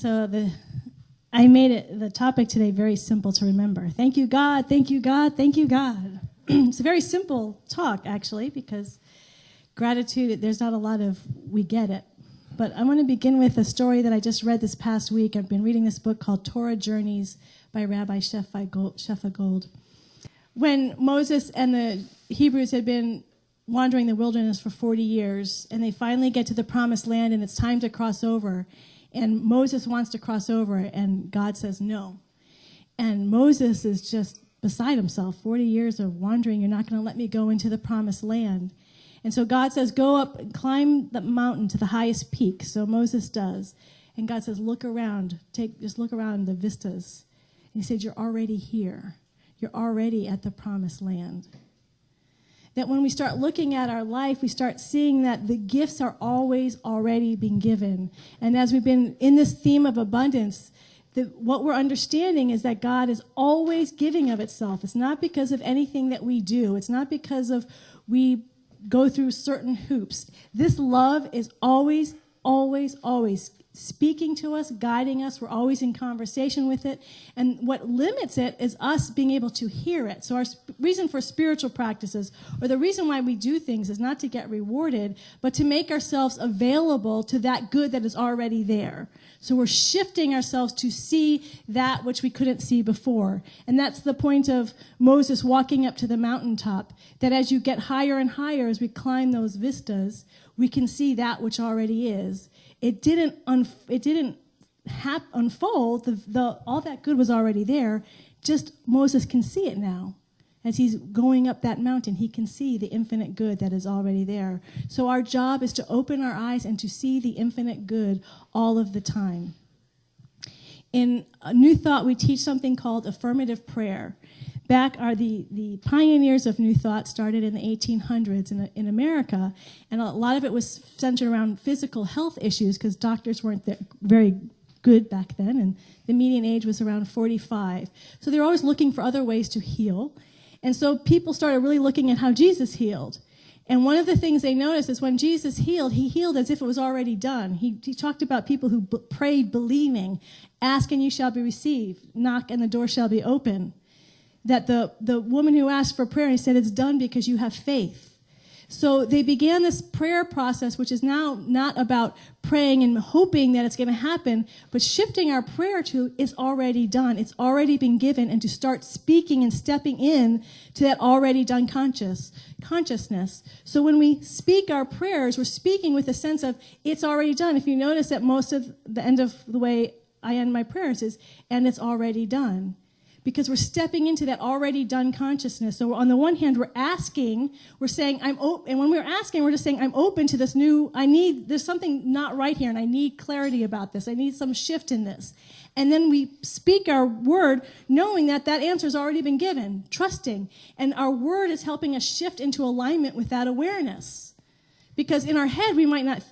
I made the topic today very simple to remember. Thank you, God. Thank you, God. Thank you, God. It's a very simple talk, actually, because gratitude, there's not a lot of we get it. But I want to begin with a story that I just read this past week. I've been reading this book called Torah Journeys by Rabbi Shefa Gold. When Moses and the Hebrews had been wandering the wilderness for 40 years, and they finally get to the promised land, and it's time to cross over, and Moses wants to cross over, and God says no. And Moses is just beside himself. 40 years of wandering, you're not going to let me go into the promised land. And so God says, go up and climb the mountain to the highest peak. So Moses does. And God says, look around. Just look around the vistas. And he said, you're already here. You're already at the promised land. That when we start looking at our life, we start seeing that the gifts are always already being given. And as we've been in this theme of abundance, what we're understanding is that God is always giving of itself. It's not because of anything that we do. It's not because of we go through certain hoops. This love is always, always, always speaking to us, guiding us. We're always in conversation with it. And what limits it is us being able to hear it. So our reason for spiritual practices, or the reason why we do things, is not to get rewarded, but to make ourselves available to that good that is already there. So we're shifting ourselves to see that which we couldn't see before. And that's the point of Moses walking up to the mountaintop, that as you get higher and higher, as we climb those vistas, we can see that which already is. It didn't unfold. All that good was already there. Just Moses can see it now. As he's going up that mountain, he can see the infinite good that is already there. So our job is to open our eyes and to see the infinite good all of the time. In New Thought, we teach something called affirmative prayer. Back are the pioneers of New Thought started in the 1800s in America, and a lot of it was centered around physical health issues because doctors weren't very good back then, and the median age was around 45. So they were always looking for other ways to heal. And so people started really looking at how Jesus healed. And one of the things they noticed is when Jesus healed, he healed as if it was already done. He talked about people who prayed believing, ask and you shall be received, knock and the door shall be open. That the woman who asked for prayer, he said, it's done because you have faith. So they began this prayer process, which is now not about praying and hoping that it's going to happen, but shifting our prayer to it's already done. It's already been given, and to start speaking and stepping in to that already done consciousness. So when we speak our prayers, we're speaking with a sense of it's already done. If you notice that most of the end of the way I end my prayers is, and it's already done. Because we're stepping into that already done consciousness. So on the one hand, we're asking, we're saying, I'm open. And when we're asking, we're just saying, I'm open to this new, there's something not right here, and I need clarity about this. I need some shift in this. And then we speak our word, knowing that answer's already been given, trusting. And our word is helping us shift into alignment with that awareness. Because in our head, we might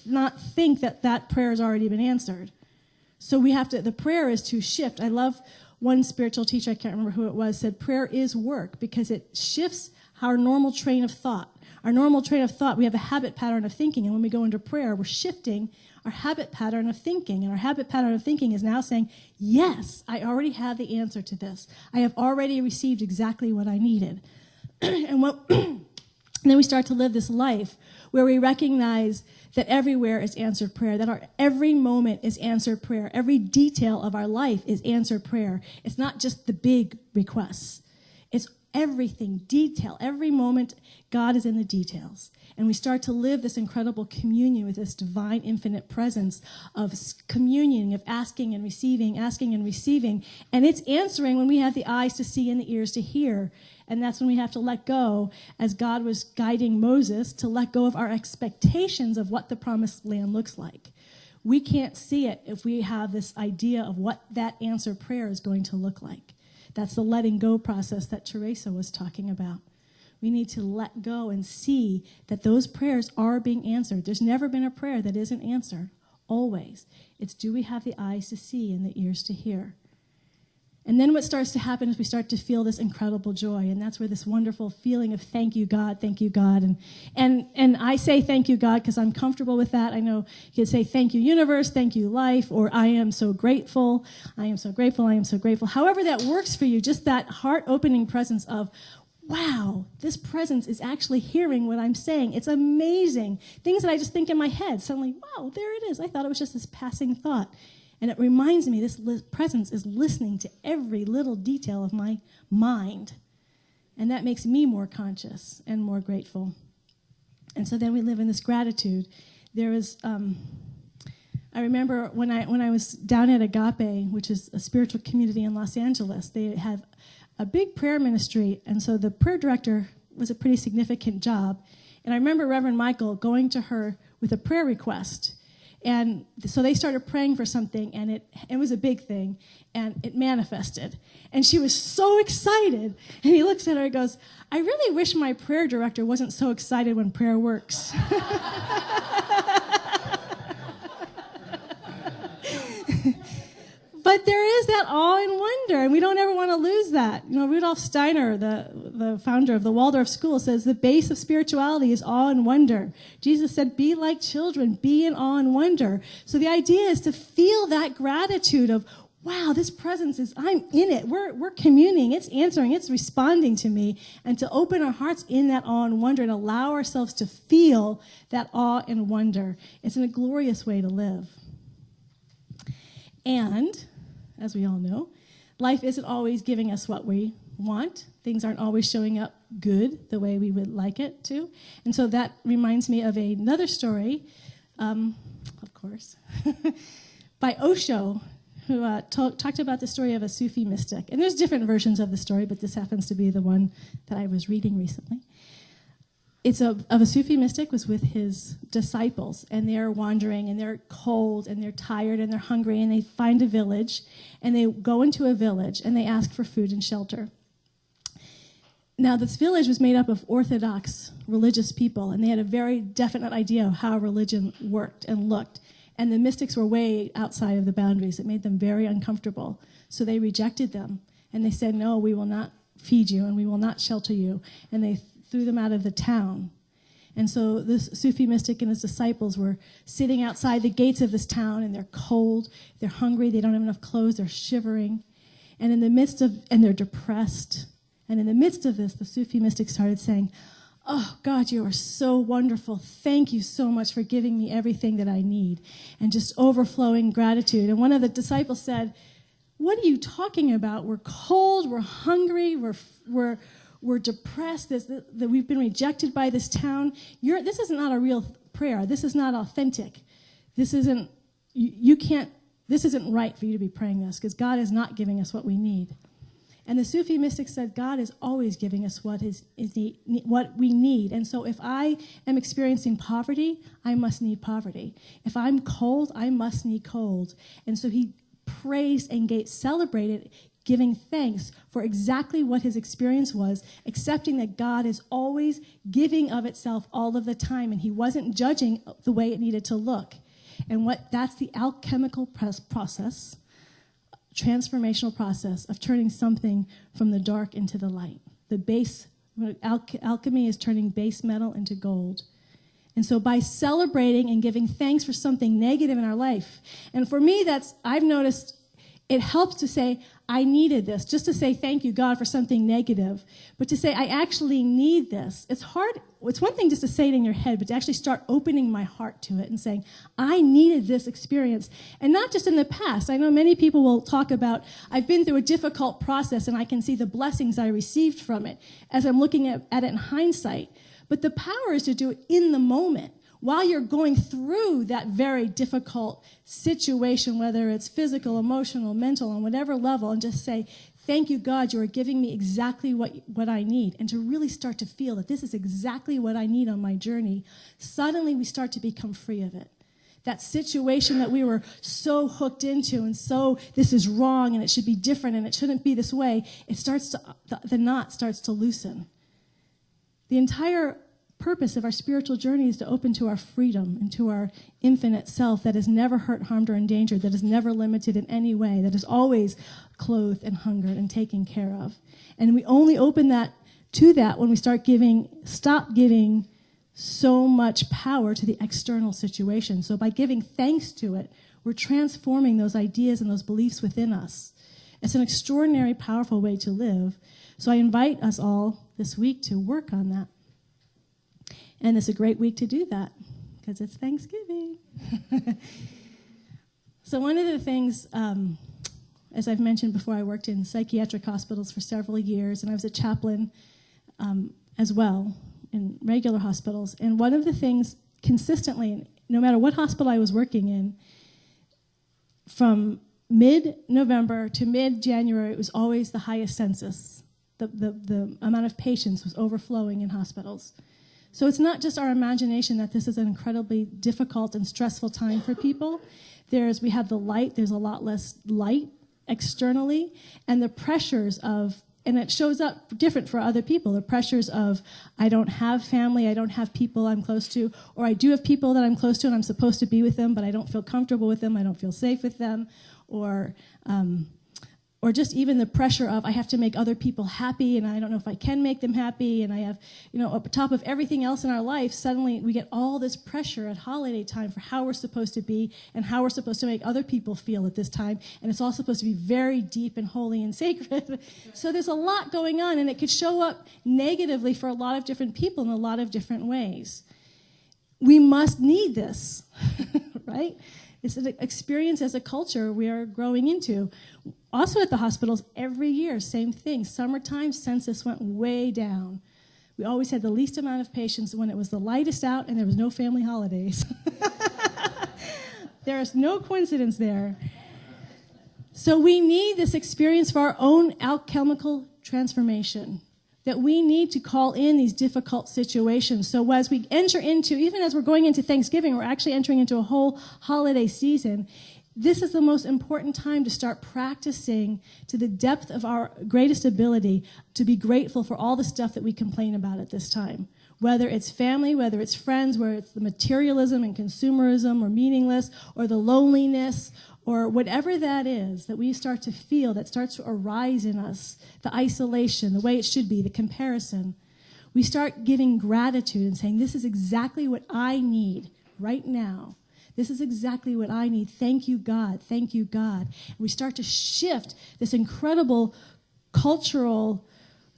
not think that prayer has already been answered. So the prayer is to shift. I love one spiritual teacher, I can't remember who it was, said prayer is work because it shifts our normal train of thought. Our normal train of thought, we have a habit pattern of thinking, and when we go into prayer, we're shifting our habit pattern of thinking. And our habit pattern of thinking is now saying, yes, I already have the answer to this. I have already received exactly what I needed. And then we start to live this life where we recognize that everywhere is answered prayer, that every moment is answered prayer. Every detail of our life is answered prayer. It's not just the big requests. It's everything, detail. Every moment, God is in the details. And we start to live this incredible communion with this divine infinite presence of communion, of asking and receiving. And it's answering when we have the eyes to see and the ears to hear. And that's when we have to let go, as God was guiding Moses, to let go of our expectations of what the promised land looks like. We can't see it if we have this idea of what that answered prayer is going to look like. That's the letting go process that Teresa was talking about. We need to let go and see that those prayers are being answered. There's never been a prayer that isn't answered, always. It's do we have the eyes to see and the ears to hear? And then what starts to happen is we start to feel this incredible joy, and that's where this wonderful feeling of thank you, God, and I say thank you, God, because I'm comfortable with that. I know you can say thank you, universe, thank you, life, or I am so grateful, I am so grateful, I am so grateful. However that works for you, just that heart-opening presence of, wow, this presence is actually hearing what I'm saying. It's amazing. Things that I just think in my head, suddenly, wow, there it is. I thought it was just this passing thought. And it reminds me this presence is listening to every little detail of my mind. And that makes me more conscious and more grateful. And so then we live in this gratitude. There was, I remember when I was down at Agape, which is a spiritual community in Los Angeles, they have a big prayer ministry. And so the prayer director was a pretty significant job. And I remember Reverend Michael going to her with a prayer request. And so they started praying for something, and it was a big thing, and it manifested. And she was so excited. And he looks at her and goes, I really wish my prayer director wasn't so excited when prayer works. But there is that awe and wonder, and we don't ever want to lose that. You know, Rudolf Steiner, the founder of the Waldorf School, says the base of spirituality is awe and wonder. Jesus said, be like children, be in awe and wonder. So the idea is to feel that gratitude of, wow, this presence is, I'm in it. We're communing, it's answering, it's responding to me, and to open our hearts in that awe and wonder and allow ourselves to feel that awe and wonder. It's a glorious way to live. And as we all know, life isn't always giving us what we want. Things aren't always showing up good the way we would like it to. And so that reminds me of another story, of course, by Osho, who talked about the story of a Sufi mystic. And there's different versions of the story, but this happens to be the one that I was reading recently. It's of a Sufi mystic was with his disciples, and they're wandering, and they're cold, and they're tired, and they're hungry, and they find a village, and they go into a village, and they ask for food and shelter. Now, this village was made up of Orthodox religious people, and they had a very definite idea of how religion worked and looked, and the mystics were way outside of the boundaries. It made them very uncomfortable, so they rejected them, and they said, no, we will not feed you, and we will not shelter you, and they threw them out of the town. And so this Sufi mystic and his disciples were sitting outside the gates of this town, and they're cold, they're hungry, they don't have enough clothes, they're shivering, and they're depressed. And in the midst of this, the Sufi mystic started saying, oh, God, you are so wonderful. Thank you so much for giving me everything that I need. And just overflowing gratitude. And one of the disciples said, what are you talking about? We're cold, we're hungry, we're depressed, that we've been rejected by this town. This is not a real prayer. This is not authentic. This isn't right for you to be praying this, because God is not giving us what we need. And the Sufi mystic said, God is always giving us what we need. And so if I am experiencing poverty, I must need poverty. If I'm cold, I must need cold. And so he praised and celebrated, giving thanks for exactly what his experience was, accepting that God is always giving of itself all of the time, and he wasn't judging the way it needed to look. And that's the alchemical process, transformational process of turning something from the dark into the light. Alchemy is turning base metal into gold. And so by celebrating and giving thanks for something negative in our life, and for me, I've noticed it helps to say, I needed this, just to say thank you, God, for something negative. But to say, I actually need this. It's hard. It's one thing just to say it in your head, but to actually start opening my heart to it and saying, I needed this experience. And not just in the past. I know many people will talk about, I've been through a difficult process and I can see the blessings I received from it as I'm looking at it in hindsight. But the power is to do it in the moment, while you're going through that very difficult situation, whether it's physical, emotional, mental, on whatever level, and just say, thank you, God, you are giving me exactly what I need. And to really start to feel that this is exactly what I need on my journey, suddenly we start to become free of it. That situation that we were so hooked into and so this is wrong and it should be different and it shouldn't be this way, the knot starts to loosen. The entire purpose of our spiritual journey is to open to our freedom and to our infinite self that is never hurt, harmed, or endangered, that is never limited in any way, that is always clothed and hungered and taken care of. And we only open to that when we stop giving so much power to the external situation. So by giving thanks to it, we're transforming those ideas and those beliefs within us. It's an extraordinary, powerful way to live. So I invite us all this week to work on that. And it's a great week to do that because it's Thanksgiving. So one of the things, as I've mentioned before, I worked in psychiatric hospitals for several years, and I was a chaplain as well in regular hospitals. And one of the things consistently, no matter what hospital I was working in, from mid-November to mid-January, it was always the highest census. The amount of patients was overflowing in hospitals. So it's not just our imagination that this is an incredibly difficult and stressful time for people. We have the light, there's a lot less light externally, and the pressures of, and it shows up different for other people, the pressures of, I don't have family, I don't have people I'm close to, or I do have people that I'm close to and I'm supposed to be with them, but I don't feel comfortable with them, I don't feel safe with them, or just even the pressure of I have to make other people happy and I don't know if I can make them happy, and I have, up top of everything else in our life, suddenly we get all this pressure at holiday time for how we're supposed to be and how we're supposed to make other people feel at this time, and it's all supposed to be very deep and holy and sacred. So there's a lot going on, and it could show up negatively for a lot of different people in a lot of different ways. We must need this, right? It's an experience as a culture we are growing into. Also at the hospitals, every year, same thing. Summertime, census went way down. We always had the least amount of patients when it was the lightest out and there was no family holidays. There is no coincidence there. So we need this experience for our own alchemical transformation, that we need to call in these difficult situations. So as we enter into, even as we're going into Thanksgiving, we're actually entering into a whole holiday season. This is the most important time to start practicing to the depth of our greatest ability to be grateful for all the stuff that we complain about at this time. Whether it's family, whether it's friends, whether it's the materialism and consumerism or meaningless, or the loneliness, or whatever that is that we start to feel, that starts to arise in us, the isolation, the way it should be, the comparison. We start giving gratitude and saying, this is exactly what I need right now. This is exactly what I need. Thank you, God. Thank you, God. And we start to shift this incredible cultural,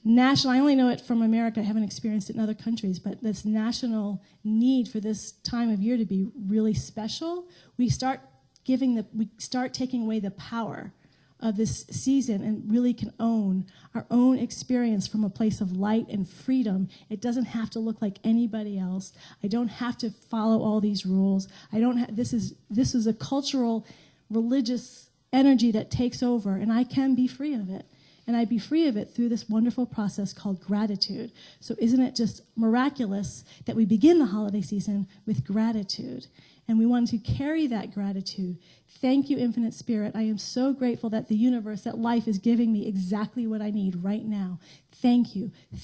national, I only know it from America, I haven't experienced it in other countries, but this national need for this time of year to be really special. We start taking away the power of this season and really can own our own experience from a place of light and freedom. It doesn't have to look like anybody else. I don't have to follow all these rules. This is a cultural, religious energy that takes over, and I can be free of it. And I'd be free of it through this wonderful process called gratitude. So isn't it just miraculous that we begin the holiday season with gratitude? And we want to carry that gratitude. Thank you, Infinite Spirit. I am so grateful that the universe, that life is giving me exactly what I need right now. Thank you, and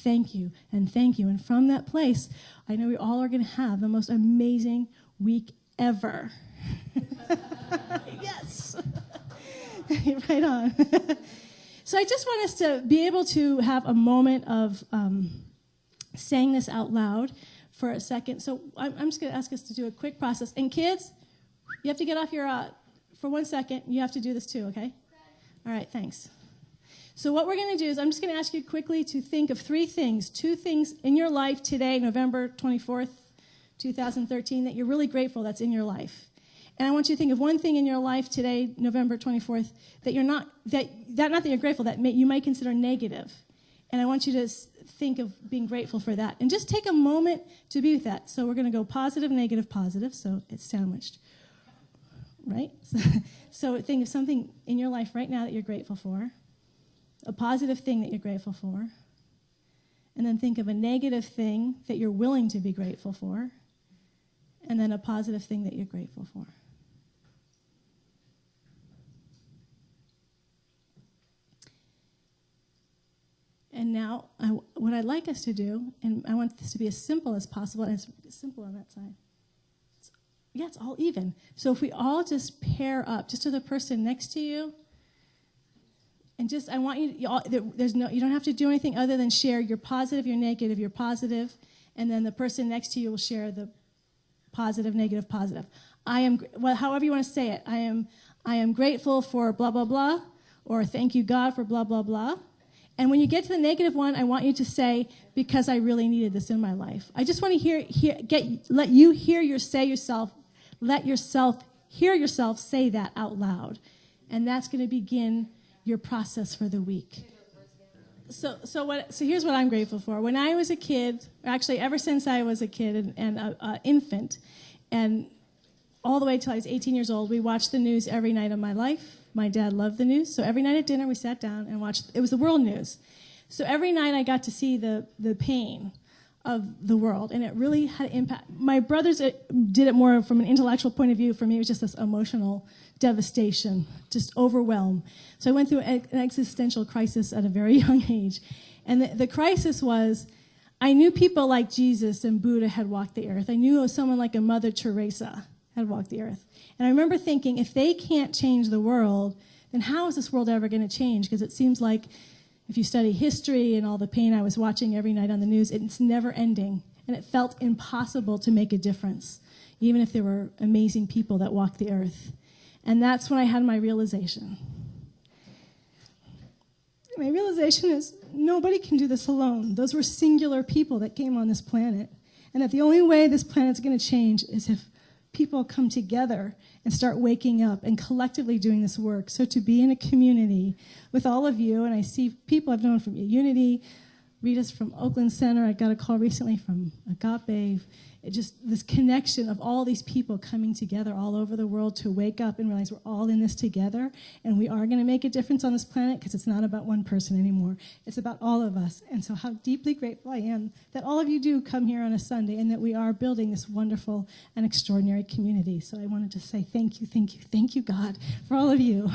thank you. And from that place, I know we all are going to have the most amazing week ever. Yes. Right on. So I just want us to be able to have a moment of saying this out loud for a second. So I'm just going to ask us to do a quick process. And kids, you have to get off your, for 1 second, you have to do this too, okay? All right, thanks. So what we're going to do is I'm just going to ask you quickly to think of two things in your life today, November 24th, 2013, that you're really grateful that's in your life. And I want you to think of one thing in your life today, November 24th, that you're not that you're grateful, that you might consider negative. And I want you to think of being grateful for that. And just take a moment to be with that. So we're going to go positive, negative, positive. So it's sandwiched, right? So think of something in your life right now that you're grateful for, a positive thing that you're grateful for, and then think of a negative thing that you're willing to be grateful for, and then a positive thing that you're grateful for. And now, what what I'd like us to do, and I want this to be as simple as possible, and it's simple on that side. It's all even. So if we all just pair up, just to the person next to you, and just, I want you you don't have to do anything other than share your positive, your negative, your positive, and then the person next to you will share the positive, negative, positive. However you want to say it. I am grateful for blah, blah, blah, or thank you, God, for blah, blah, blah. And when you get to the negative one, I want you to say, because I really needed this in my life. I just want to let you hear yourself hear yourself say that out loud. And that's going to begin your process for the week. So here's what I'm grateful for. When I was a kid, actually ever since I was a kid and an infant, and all the way till I was 18 years old, we watched the news every night of my life. My dad loved the news, so every night at dinner we sat down and watched. It was the world news. So every night I got to see the pain of the world, and it really had an impact. My brothers did it more from an intellectual point of view. For me, it was just this emotional devastation, just overwhelm. So I went through an existential crisis at a very young age. And the crisis was, I knew people like Jesus and Buddha had walked the earth. I knew someone like a Mother Teresa had walked the earth. And I remember thinking, if they can't change the world, then how is this world ever going to change? Because it seems like if you study history and all the pain I was watching every night on the news, it's never ending. And it felt impossible to make a difference, even if there were amazing people that walked the earth. And that's when I had my realization. My realization is nobody can do this alone. Those were singular people that came on this planet. And that the only way this planet's going to change is if people come together and start waking up and collectively doing this work. So to be in a community with all of you, and I see people I've known from Unity, Rita's from Oakland Center, I got a call recently from Agape, just this connection of all these people coming together all over the world to wake up and realize we're all in this together, and we are going to make a difference on this planet, because it's not about one person anymore. It's about all of us. And so how deeply grateful I am that all of you do come here on a Sunday, and that we are building this wonderful and extraordinary community. So I wanted to say thank you, God, for all of you.